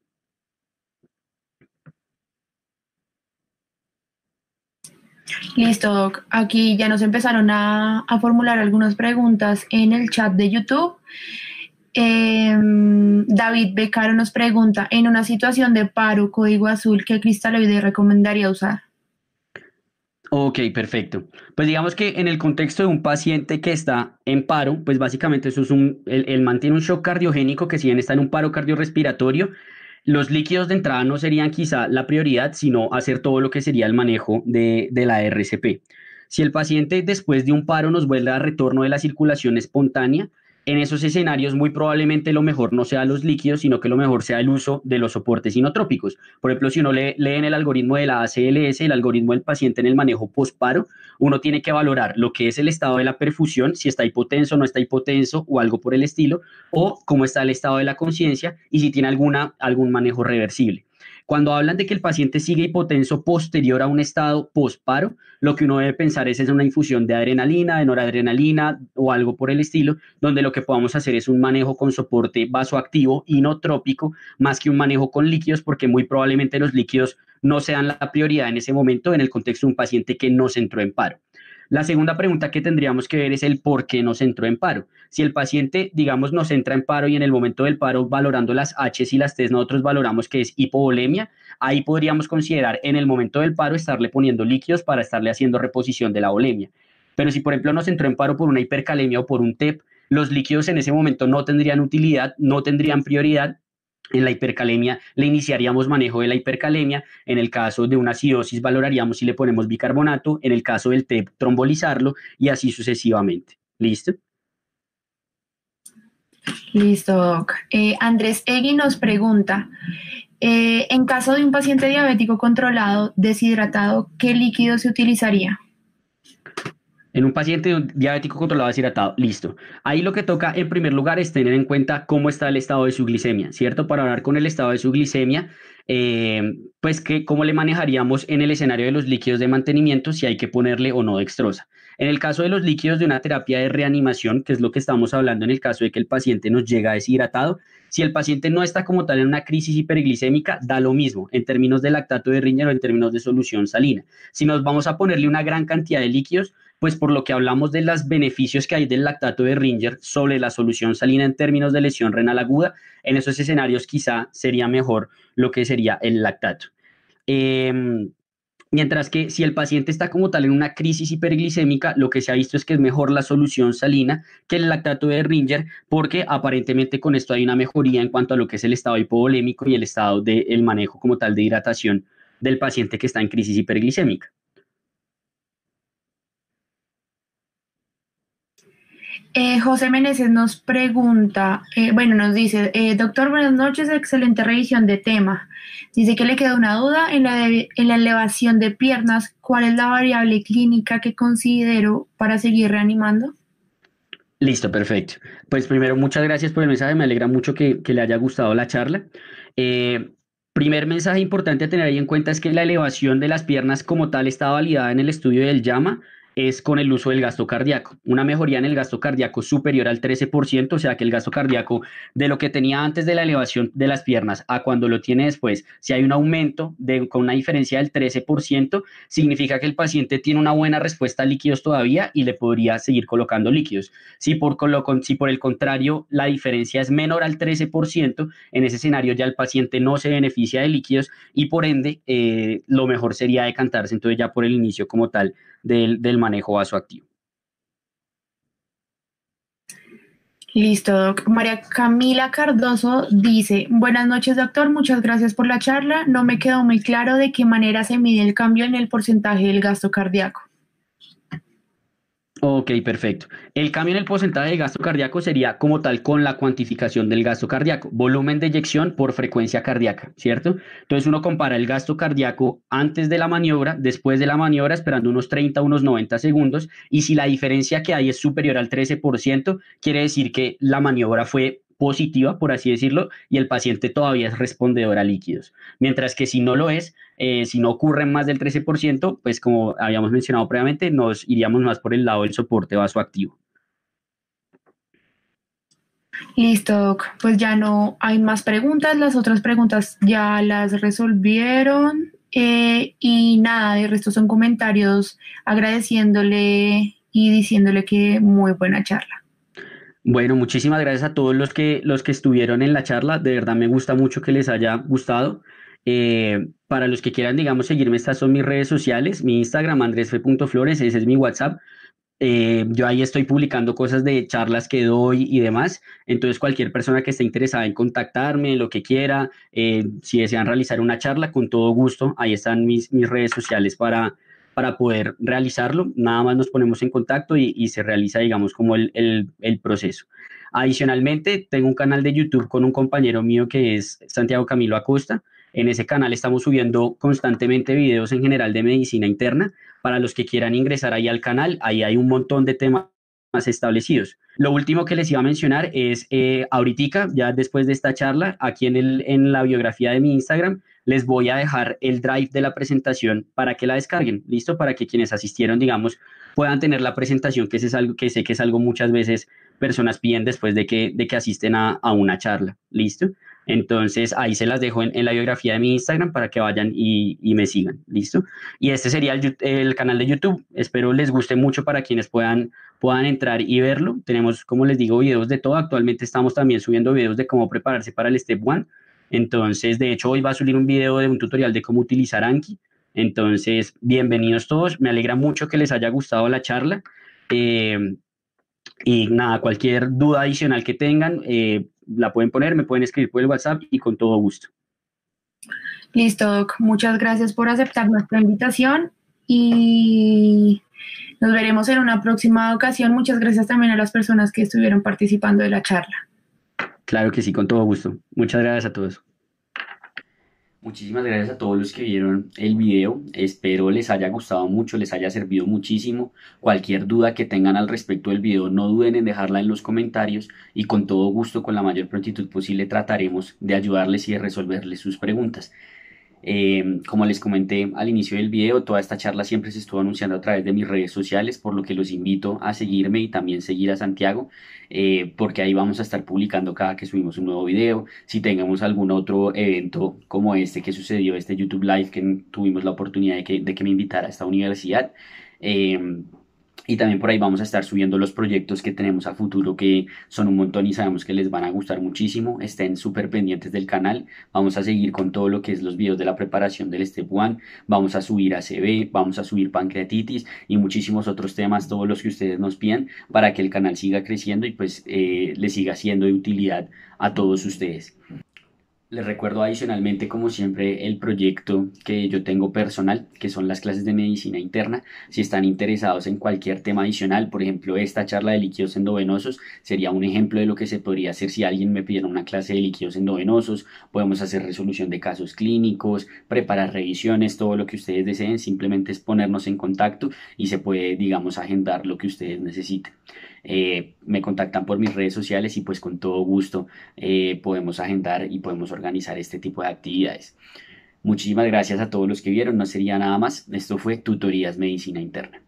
Listo, Doc. Aquí ya nos empezaron a formular algunas preguntas en el chat de YouTube. David Becaro nos pregunta, en una situación de paro, código azul, ¿qué cristaloide recomendaría usar? Ok, perfecto. Pues digamos que en el contexto de un paciente que está en paro, pues básicamente eso es él mantiene un shock cardiogénico que si bien está en un paro cardiorrespiratorio, los líquidos de entrada no serían quizá la prioridad, sino hacer todo lo que sería el manejo de la RCP. Si el paciente después de un paro nos vuelve a retorno de la circulación espontánea, en esos escenarios muy probablemente lo mejor no sea los líquidos, sino que lo mejor sea el uso de los soportes inotrópicos. Por ejemplo, si uno lee en el algoritmo de la ACLS, el algoritmo del paciente en el manejo postparo, uno tiene que valorar lo que es el estado de la perfusión, si está hipotenso, no está hipotenso o algo por el estilo, o cómo está el estado de la conciencia y si tiene algún manejo reversible. Cuando hablan de que el paciente sigue hipotenso posterior a un estado postparo, lo que uno debe pensar es una infusión de adrenalina, de noradrenalina o algo por el estilo, donde lo que podamos hacer es un manejo con soporte vasoactivo inotrópico más que un manejo con líquidos, porque muy probablemente los líquidos no sean la prioridad en ese momento en el contexto de un paciente que no se entró en paro. La segunda pregunta que tendríamos que ver es el por qué nos entró en paro. Si el paciente, digamos, nos entra en paro y en el momento del paro, valorando las H's y las T's, nosotros valoramos que es hipovolemia, ahí podríamos considerar en el momento del paro estarle poniendo líquidos para estarle haciendo reposición de la volemia. Pero si, por ejemplo, nos entró en paro por una hipercalemia o por un TEP, los líquidos en ese momento no tendrían utilidad, no tendrían prioridad. En la hipercalemia le iniciaríamos manejo de la hipercalemia. En el caso de una acidosis valoraríamos si le ponemos bicarbonato. En el caso del TEP, trombolizarlo y así sucesivamente. ¿Listo? Listo, Doc. Andrés Egui nos pregunta, en caso de un paciente diabético controlado, deshidratado, ¿qué líquido se utilizaría? En un paciente diabético controlado deshidratado, listo. Ahí lo que toca en primer lugar es tener en cuenta cómo está el estado de su glicemia, ¿cierto? Para hablar con el estado de su glicemia, pues que, cómo le manejaríamos en el escenario de los líquidos de mantenimiento, si hay que ponerle o no dextrosa. En el caso de los líquidos de una terapia de reanimación, que es lo que estamos hablando en el caso de que el paciente nos llega deshidratado, si el paciente no está como tal en una crisis hiperglicémica, da lo mismo en términos de lactato de Ringer o en términos de solución salina. Si nos vamos a ponerle una gran cantidad de líquidos, pues por lo que hablamos de los beneficios que hay del lactato de Ringer sobre la solución salina en términos de lesión renal aguda, en esos escenarios quizá sería mejor lo que sería el lactato. Eh, Mientras que si el paciente está como tal en una crisis hiperglicémica, lo que se ha visto es que es mejor la solución salina que el lactato de Ringer, porque aparentemente con esto hay una mejoría en cuanto a lo que es el estado hipovolémico y el estado del manejo como tal de hidratación del paciente que está en crisis hiperglicémica. José Meneses nos pregunta, bueno, nos dice, doctor, buenas noches, excelente revisión de tema. Dice que le queda una duda en la elevación de piernas, ¿cuál es la variable clínica que considero para seguir reanimando? Listo, perfecto. Pues primero, muchas gracias por el mensaje. Me alegra mucho que le haya gustado la charla. Eh, Primer mensaje importante a tener ahí en cuenta es que la elevación de las piernas como tal está validada en el estudio del llama, es con el uso del gasto cardíaco. Una mejoría en el gasto cardíaco superior al 13%, o sea que el gasto cardíaco de lo que tenía antes de la elevación de las piernas a cuando lo tiene después, si hay un aumento con una diferencia del 13%, significa que el paciente tiene una buena respuesta a líquidos todavía y le podría seguir colocando líquidos. Si por el contrario la diferencia es menor al 13%, en ese escenario ya el paciente no se beneficia de líquidos y por ende lo mejor sería decantarse entonces ya por el inicio como tal del manejo vasoactivo. Listo, doc. María Camila Cardoso dice, buenas noches, doctor, muchas gracias por la charla. No me quedó muy claro de qué manera se mide el cambio en el porcentaje del gasto cardíaco. Ok, perfecto. El cambio en el porcentaje de gasto cardíaco sería como tal con la cuantificación del gasto cardíaco, volumen de eyección por frecuencia cardíaca, ¿cierto? Entonces uno compara el gasto cardíaco antes de la maniobra, después de la maniobra, esperando unos 30, unos 90 segundos, y si la diferencia que hay es superior al 13%, quiere decir que la maniobra fue positiva, por así decirlo, y el paciente todavía es respondedor a líquidos. Mientras que si no lo es, si no ocurren más del 13%, pues como habíamos mencionado previamente, nos iríamos más por el lado del soporte vasoactivo. Listo, doc. Pues ya no hay más preguntas. Las otras preguntas ya las resolvieron. Y nada, de resto son comentarios agradeciéndole y diciéndole que muy buena charla. Bueno, muchísimas gracias a todos los que estuvieron en la charla. De verdad me gusta mucho que les haya gustado. Para los que quieran, digamos, seguirme, estas son mis redes sociales, mi Instagram, andresf.flores, ese es mi WhatsApp. Yo ahí estoy publicando cosas de charlas que doy y demás. Entonces, cualquier persona que esté interesada en contactarme, lo que quiera, si desean realizar una charla, con todo gusto, ahí están mis redes sociales para poder realizarlo. Nada más nos ponemos en contacto y se realiza, digamos, como el proceso. Adicionalmente, tengo un canal de YouTube con un compañero mío que es Santiago Camilo Acosta. En ese canal estamos subiendo constantemente videos en general de medicina interna para los que quieran ingresar ahí al canal. Ahí hay un montón de temas establecidos. Lo último que les iba a mencionar es, ahorita, ya después de esta charla, aquí en la biografía de mi Instagram, les voy a dejar el drive de la presentación para que la descarguen, ¿listo? Para que quienes asistieron, digamos, puedan tener la presentación, que es algo que sé que es algo muchas veces personas piden después de que asisten a una charla, ¿listo? Entonces ahí se las dejo en la biografía de mi Instagram para que vayan y me sigan, ¿listo? Y este sería el canal de YouTube. Espero les guste mucho para quienes puedan entrar y verlo. Tenemos, como les digo, videos de todo. Actualmente estamos también subiendo videos de cómo prepararse para el Step One. Entonces, de hecho, hoy va a subir un video de un tutorial de cómo utilizar Anki. Entonces, bienvenidos todos. Me alegra mucho que les haya gustado la charla. Eh, y nada, cualquier duda adicional que tengan, la pueden poner, me pueden escribir por el WhatsApp y con todo gusto. Listo, doc. Muchas gracias por aceptar nuestra invitación y nos veremos en una próxima ocasión. Muchas gracias también a las personas que estuvieron participando de la charla. Claro que sí, con todo gusto. Muchas gracias a todos. Muchísimas gracias a todos los que vieron el video. Espero les haya gustado mucho, les haya servido muchísimo. Cualquier duda que tengan al respecto del video, no duden en dejarla en los comentarios y con todo gusto, con la mayor prontitud posible, trataremos de ayudarles y de resolverles sus preguntas. Como les comenté al inicio del video, toda esta charla siempre se estuvo anunciando a través de mis redes sociales, por lo que los invito a seguirme y también seguir a Santiago, porque ahí vamos a estar publicando cada que subimos un nuevo video. Si tengamos algún otro evento como este que sucedió, este YouTube Live, que tuvimos la oportunidad de que me invitara a esta universidad. eh, y también por ahí vamos a estar subiendo los proyectos que tenemos a futuro, que son un montón y sabemos que les van a gustar muchísimo. Estén súper pendientes del canal. Vamos a seguir con todo lo que es los videos de la preparación del Step 1. Vamos a subir ACV, vamos a subir pancreatitis y muchísimos otros temas, todos los que ustedes nos piden, para que el canal siga creciendo y pues les siga siendo de utilidad a todos ustedes. Les recuerdo adicionalmente, como siempre, el proyecto que yo tengo personal, que son las clases de medicina interna. Si están interesados en cualquier tema adicional, por ejemplo, esta charla de líquidos endovenosos sería un ejemplo de lo que se podría hacer si alguien me pidiera una clase de líquidos endovenosos. Podemos hacer resolución de casos clínicos, preparar revisiones, todo lo que ustedes deseen. Simplemente es ponernos en contacto y se puede, digamos, agendar lo que ustedes necesiten. Me contactan por mis redes sociales y pues con todo gusto podemos agendar y podemos organizar este tipo de actividades. Muchísimas gracias a todos los que vieron, no sería nada más. Esto fue Tutorías Medicina Interna.